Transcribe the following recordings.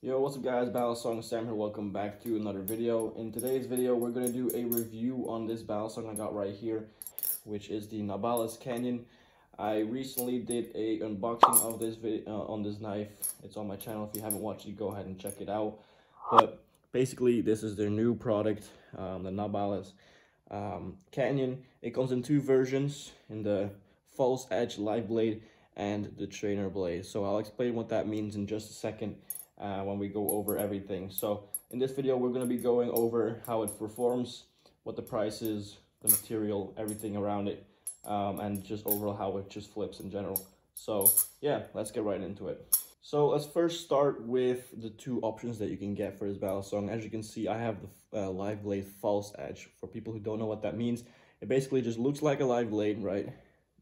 Yo, what's up guys, BalisongSam here, welcome back to another video. In today's video, we're going to do a review on this Balisong I got right here, which is the Nabalis Canyon. I recently did a unboxing of this on this knife. It's on my channel. If you haven't watched it, go ahead and check it out. But basically, this is their new product, the Nabalis Canyon. It comes in two versions, in the false edge live blade and the trainer blade. So I'll explain what that means in just a second. When we go over everything. So in this video, we're going to be going over how it performs, what the price is, the material, everything around it, and just overall how it just flips in general. So yeah, let's get right into it. So let's first start with the two options that you can get for this Balisong. As you can see, I have the live blade false edge. For people who don't know what that means, it basically just looks like a live blade, right?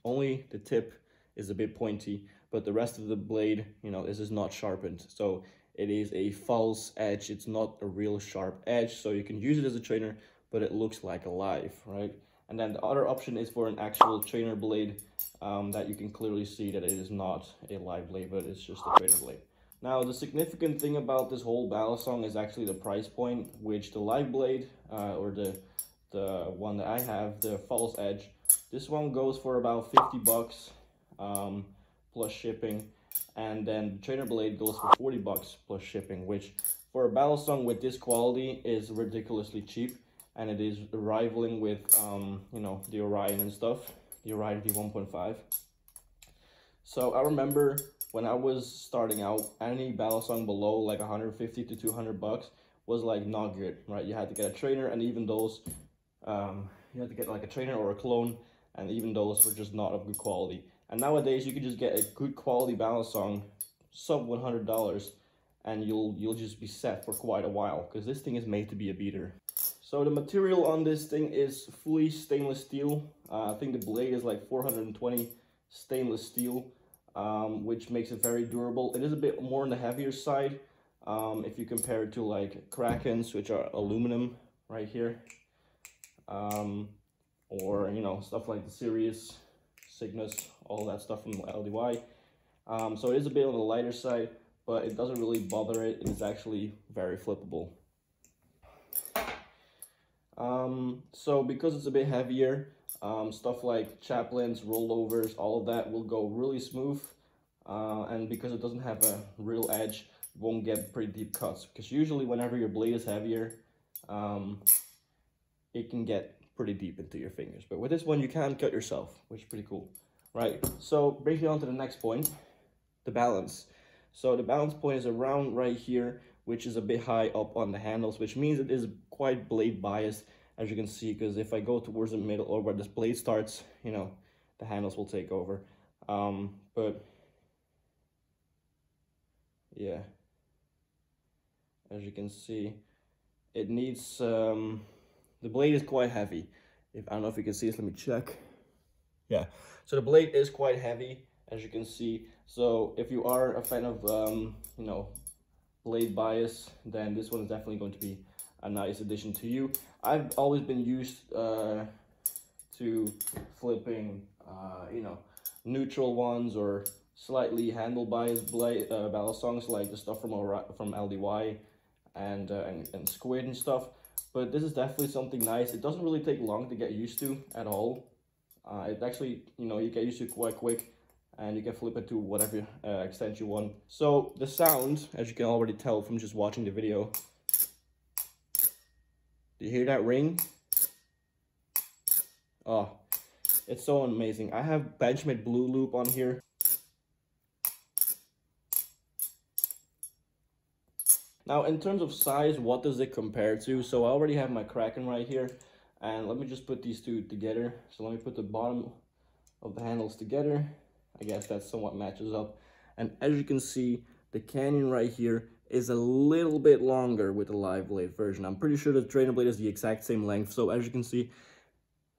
Only the tip is a bit pointy, but the rest of the blade, this is not sharpened. So it is a false edge. It's not a real sharp edge. So you can use it as a trainer, but it looks like a live, right? And then the other option is for an actual trainer blade that you can clearly see that it is not a live blade, but it's just a trainer blade. Now, the significant thing about this whole Balisong is actually the price point, which the live blade, or the one that I have, the false edge, this one goes for about 50 bucks plus shipping. And then the trainer blade goes for 40 bucks plus shipping, which for a Balisong with this quality is ridiculously cheap. And it is rivaling with, the Orion and stuff, the Orion V1.5. So I remember when I was starting out, any Balisong below like 150 to 200 bucks was like not good, right? You had to get a trainer, and even those, you had to get like a trainer or a clone, and even those were just not of good quality. And nowadays you can just get a good quality Balisong, sub $100, and you'll just be set for quite a while, because this thing is made to be a beater. So the material on this thing is fully stainless steel. I think the blade is like 420 stainless steel, which makes it very durable. It is a bit more on the heavier side if you compare it to like Krakens, which are aluminum right here, or stuff like the Sirius, Cygnus, all that stuff from LDY. So it is a bit on the lighter side, but it doesn't really bother it. It is actually very flippable. So because it's a bit heavier, stuff like chaplains, rollovers, all of that will go really smooth. And because it doesn't have a real edge, it won't get pretty deep cuts. Because usually whenever your blade is heavier, it can get pretty deep into your fingers. But with this one, you can cut yourself, which is pretty cool. Right, so brings me on to the next point, the balance. So the balance point is around right here, which is a bit high up on the handles, which means it is quite blade biased, as you can see, because if I go towards the middle or where this blade starts, the handles will take over. But yeah, as you can see, it needs, the blade is quite heavy. I don't know if you can see this, let me check. Yeah, so the blade is quite heavy, as you can see. So if you are a fan of, blade bias, then this one is definitely going to be a nice addition to you. I've always been used to flipping, neutral ones or slightly handle biased blade Balisongs, like the stuff from LDY and Squid and stuff. But this is definitely something nice. It doesn't really take long to get used to at all. It actually, you get used to it quite quick, and you can flip it to whatever extent you want. So the sound, as you can already tell from just watching the video, do you hear that ring? Oh, it's so amazing. I have Benchmade Blue Loop on here. Now, in terms of size, what does it compare to? So I already have my Kraken right here. And let me just put these two together. So let me put the bottom of the handles together. I guess that somewhat matches up. And as you can see, the Canyon right here is a little bit longer with the live blade version. I'm pretty sure the trainer blade is the exact same length. So as you can see,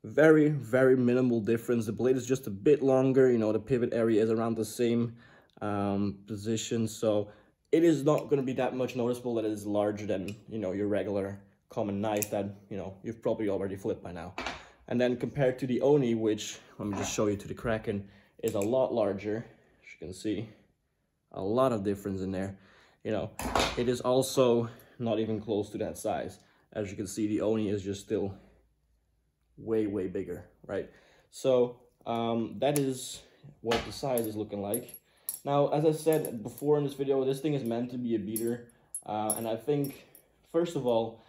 very, very minimal difference. The blade is just a bit longer. The pivot area is around the same position. So it is not going to be that much noticeable that it is larger than, your regular common knife that you've probably already flipped by now. And then compared to the Oni, which let me just show you, to the Kraken, is a lot larger. As you can see, a lot of difference in there. you know, it is also not even close to that size. As you can see, the Oni is just still way, way bigger, right? So that is what the size is looking like. Now, as I said before in this video, this thing is meant to be a beater. And I think, first of all,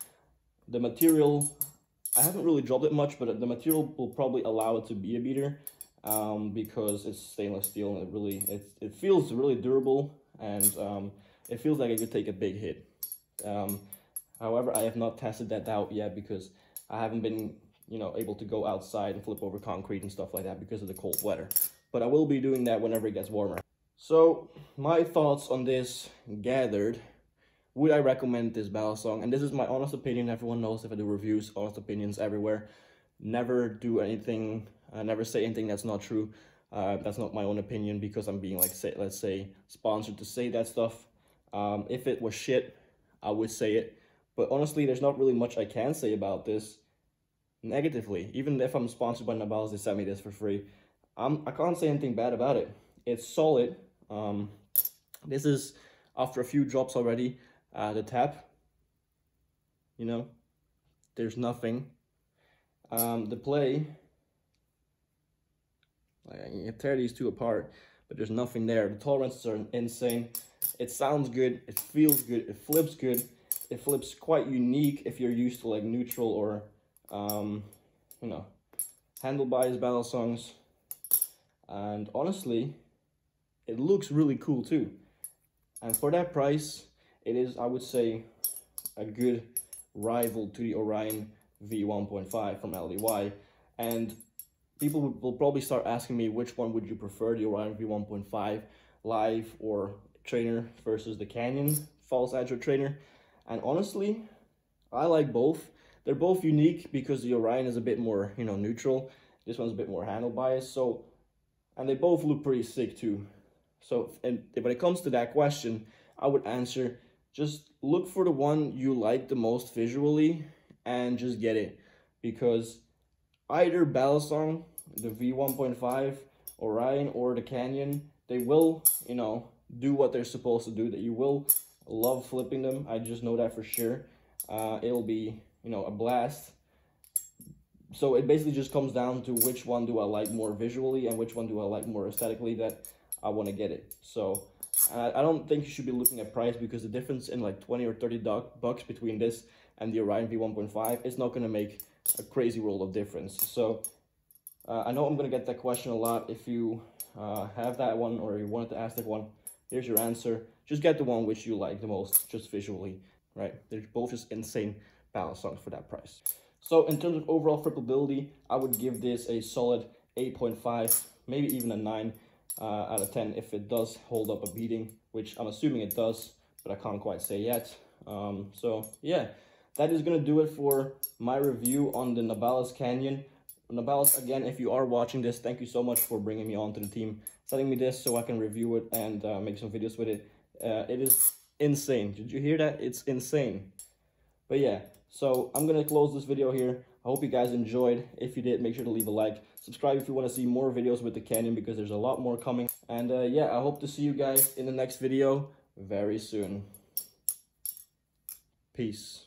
the material, I haven't really dropped it much, but the material will probably allow it to be a beater because it's stainless steel and it feels really durable, and it feels like it could take a big hit. However, I have not tested that out yet because I haven't been, you know, able to go outside and flip over concrete and stuff like that because of the cold weather. But I will be doing that whenever it gets warmer. So my thoughts on this gathered. Would I recommend this Balisong? And this is my honest opinion. Everyone knows if I do reviews, honest opinions everywhere. Never do anything, never say anything that's not true. That's not my own opinion because I'm being, like, let's say, sponsored to say that stuff. If it was shit, I would say it. But honestly, there's not really much I can say about this negatively. Even if I'm sponsored by Nabalis, they sent me this for free. I can't say anything bad about it. It's solid. This is after a few drops already. The tap, you know, there's nothing. The play, you can tear these two apart, but there's nothing there. The tolerances are insane. It sounds good, it feels good, it flips good. It flips quite unique if you're used to like neutral or, you know, handlebar Balisongs. And honestly, it looks really cool too. And for that price, it is, I would say, a good rival to the Orion V1.5 from LDY. And people will probably start asking me, which one would you prefer, the Orion V1.5 live or trainer versus the Canyon false edge or trainer? And honestly, I like both. They're both unique because the Orion is a bit more, you know, neutral. This one's a bit more handle biased. So, and they both look pretty sick too. So, and when it comes to that question, I would answer, just look for the one you like the most visually and just get it. Because either Balisong, the V1.5, Orion, or the Canyon, they will, you know, do what they're supposed to do, that you will love flipping them. I just know that for sure. It'll be, you know, a blast. So it basically just comes down to which one do I like more visually and which one do I like more aesthetically, that I want to get it. So I don't think you should be looking at price, because the difference in like 20 or 30 bucks between this and the Orion V1.5 is not going to make a crazy world of difference. So I know I'm going to get that question a lot. If you have that one, or you wanted to ask that one, here's your answer. Just get the one which you like the most, just visually, right? They're both just insane Balisongs for that price. So in terms of overall flippability, I would give this a solid 8.5, maybe even a 9 out of 10 if it does hold up a beating, which I'm assuming it does, but I can't quite say yet. So yeah, that is going to do it for my review on the Nabalis Canyon. Nabalis, again, if you are watching this, thank you so much for bringing me onto the team, sending me this so I can review it and make some videos with it. It is insane. Did you hear that? It's insane. But yeah, so I'm going to close this video here. I hope you guys enjoyed. If you did, make sure to leave a like. Subscribe if you want to see more videos with the Canyon, because there's a lot more coming. And yeah, I hope to see you guys in the next video very soon. Peace.